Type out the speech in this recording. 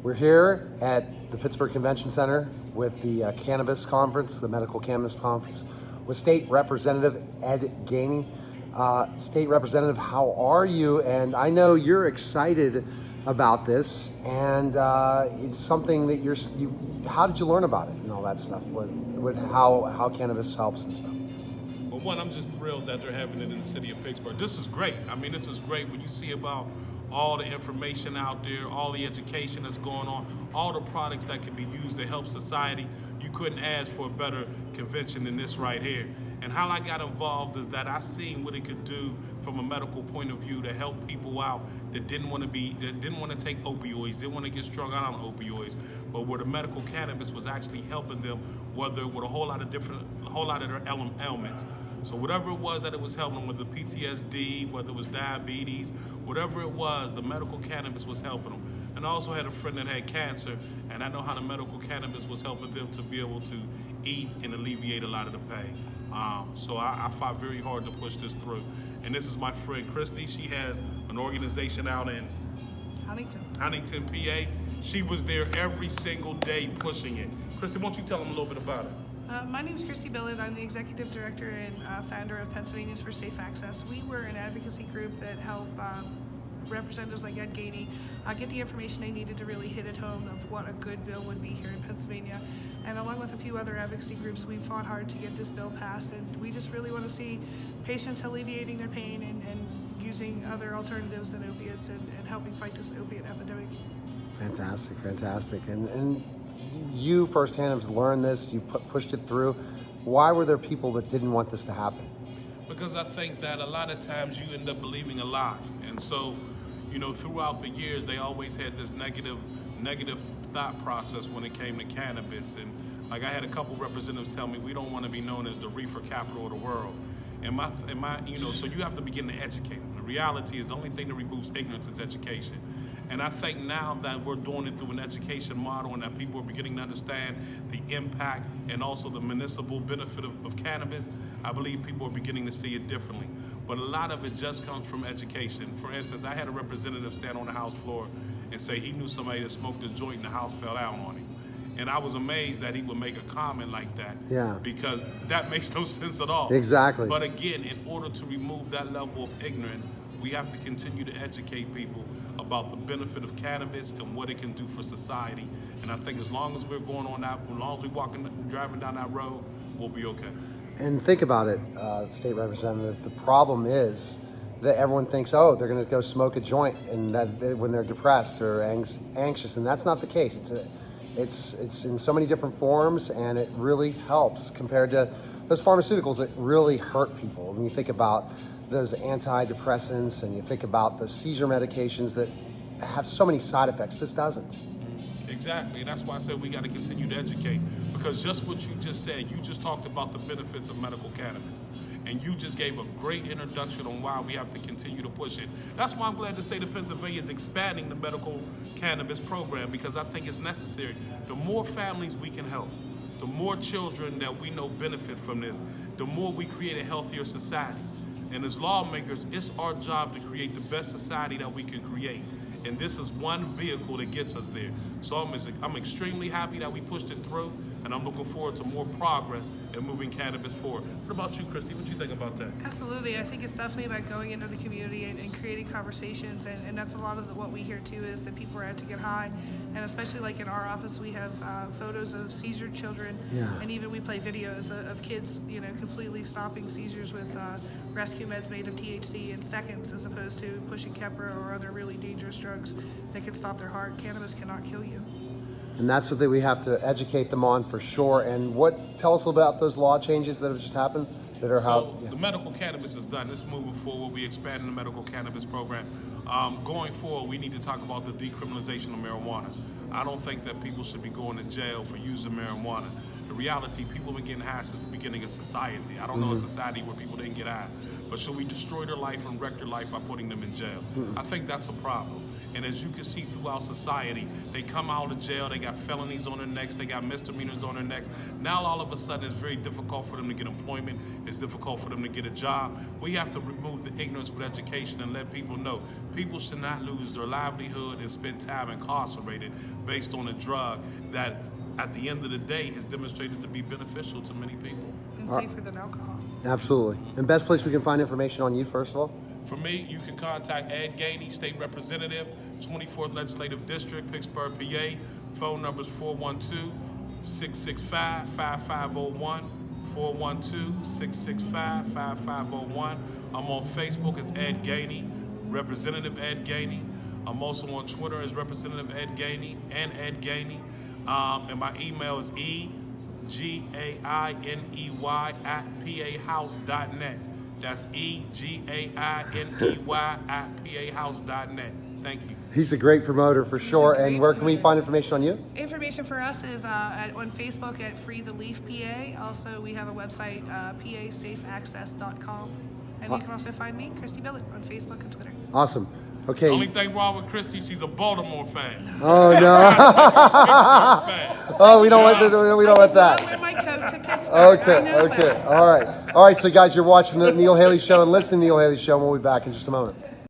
We're here at the Pittsburgh Convention Center with the Cannabis Conference, the Medical Cannabis Conference, with State Representative Ed Gainey. State Representative, how are you? And I know you're excited about this, and it's something that how did you learn about it and all that stuff? How cannabis helps and stuff? Well, one, I'm just thrilled that they're having it in the city of Pittsburgh. This is great. I mean, this is great when you see about all the information out there, all the education that's going on, all the products that can be used to help society. You couldn't ask for a better convention than this right here. And how I got involved is that I seen what it could do from a medical point of view to help people out that didn't want to take opioids, didn't want to get strung out on opioids, but where the medical cannabis was actually helping them, whether with a whole lot of their ailments. So whatever it was that it was helping them, whether PTSD, whether it was diabetes, whatever it was, the medical cannabis was helping them. And I also had a friend that had cancer, and I know how the medical cannabis was helping them to be able to eat and alleviate a lot of the pain. So I fought very hard to push this through. And this is my friend Christy. She has an organization out in Huntington, PA. She was there every single day pushing it. Christy, why don't you tell them a little bit about it? My name is Christy Billett. I'm the Executive Director and founder of Pennsylvanians for Safe Access. We were an advocacy group that helped representatives like Ed Gainey get the information they needed to really hit it home of what a good bill would be here in Pennsylvania. And along with a few other advocacy groups, we fought hard to get this bill passed, and we just really want to see patients alleviating their pain and using other alternatives than opiates and helping fight this opiate epidemic. Fantastic, fantastic. And you firsthand have learned this, you pushed it through. Why were there people that didn't want this to happen? Because I think that a lot of times you end up believing a lie. And so, you know, throughout the years, they always had this negative thought process when it came to cannabis. And like I had a couple representatives tell me, we don't want to be known as the reefer capital of the world. So you have to begin to educate them. The reality is the only thing that removes ignorance is education. And I think now that we're doing it through an education model and that people are beginning to understand the impact and also the municipal benefit of cannabis, I believe people are beginning to see it differently. But a lot of it just comes from education. For instance, I had a representative stand on the House floor and say he knew somebody that smoked a joint and the house fell out on him. And I was amazed that he would make a comment like that. Yeah. Because that makes no sense at all. Exactly. But again, in order to remove that level of ignorance, we have to continue to educate people about the benefit of cannabis and what it can do for society. And I think as long as we're going on that, as long as we're driving down that road, we'll be okay. And think about it, State Representative, the problem is that everyone thinks, oh, they're gonna go smoke a joint and that when they're depressed or anxious, and that's not the case. It's in so many different forms, and it really helps compared to those pharmaceuticals that really hurt people. When you think about those antidepressants and you think about the seizure medications that have so many side effects, this doesn't. Exactly, and that's why I said we got to continue to educate, because just what you just said, you just talked about the benefits of medical cannabis, and you just gave a great introduction on why we have to continue to push it. That's why I'm glad the state of Pennsylvania is expanding the medical cannabis program, because I think it's necessary. The more families we can help, the more children that we know benefit from this, the more we create a healthier society. And as lawmakers, it's our job to create the best society that we can create. And this is one vehicle that gets us there. So I'm extremely happy that we pushed it through, and I'm looking forward to more progress and moving cannabis forward. What about you, Christy? What do you think about that? Absolutely. I think it's definitely about going into the community and creating conversations, and that's a lot of what we hear too, is that people are out to get high. And especially like in our office, we have photos of seizure children, and even we play videos of kids, completely stopping seizures with rescue meds made of THC in seconds, as opposed to pushing Keppra or other really dangerous drugs that can stop their heart. Cannabis cannot kill you. And that's what we have to educate them on for sure. And tell us about those law changes that have just happened? The medical cannabis is done. It's moving forward. We expanding the medical cannabis program. Going forward, we need to talk about the decriminalization of marijuana. I don't think that people should be going to jail for using marijuana. The reality, people have been getting high since the beginning of society. I don't know a society where people didn't get high. But should we destroy their life and wreck their life by putting them in jail? I think that's a problem. And as you can see throughout society, they come out of jail, they got felonies on their necks, they got misdemeanors on their necks. Now all of a sudden it's very difficult for them to get employment, it's difficult for them to get a job. We have to remove the ignorance with education and let people know people should not lose their livelihood and spend time incarcerated based on a drug that at the end of the day has demonstrated to be beneficial to many people. And safer than alcohol. Absolutely. And best place we can find information on you, first of all? For me, you can contact Ed Gainey, State Representative, 24th Legislative District, Pittsburgh, PA. Phone number is 412-665-5501, 412-665-5501. I'm on Facebook as Ed Gainey, Representative Ed Gainey. I'm also on Twitter as Representative Ed Gainey and Ed Gainey. And my email is egainey@pahouse.net. That's egainey@pahouse.net. Thank you. He's a great promoter for sure. great And where can we promoter. find information on you? Information for us is on Facebook at Free the Leaf PA. Also, we have a website, pasafeaccess.com. And you can also find me, Christy Billett, on Facebook and Twitter. Awesome. The Okay. only thing wrong with Christy, she's a Baltimore fan. Oh no. Pittsburgh fan. Oh, we don't want that. I wear my coat to Pittsburgh. I know Okay. that. All right. So guys, you're watching the Neil Haley Show and listening to the Neil Haley Show, and we'll be back in just a moment.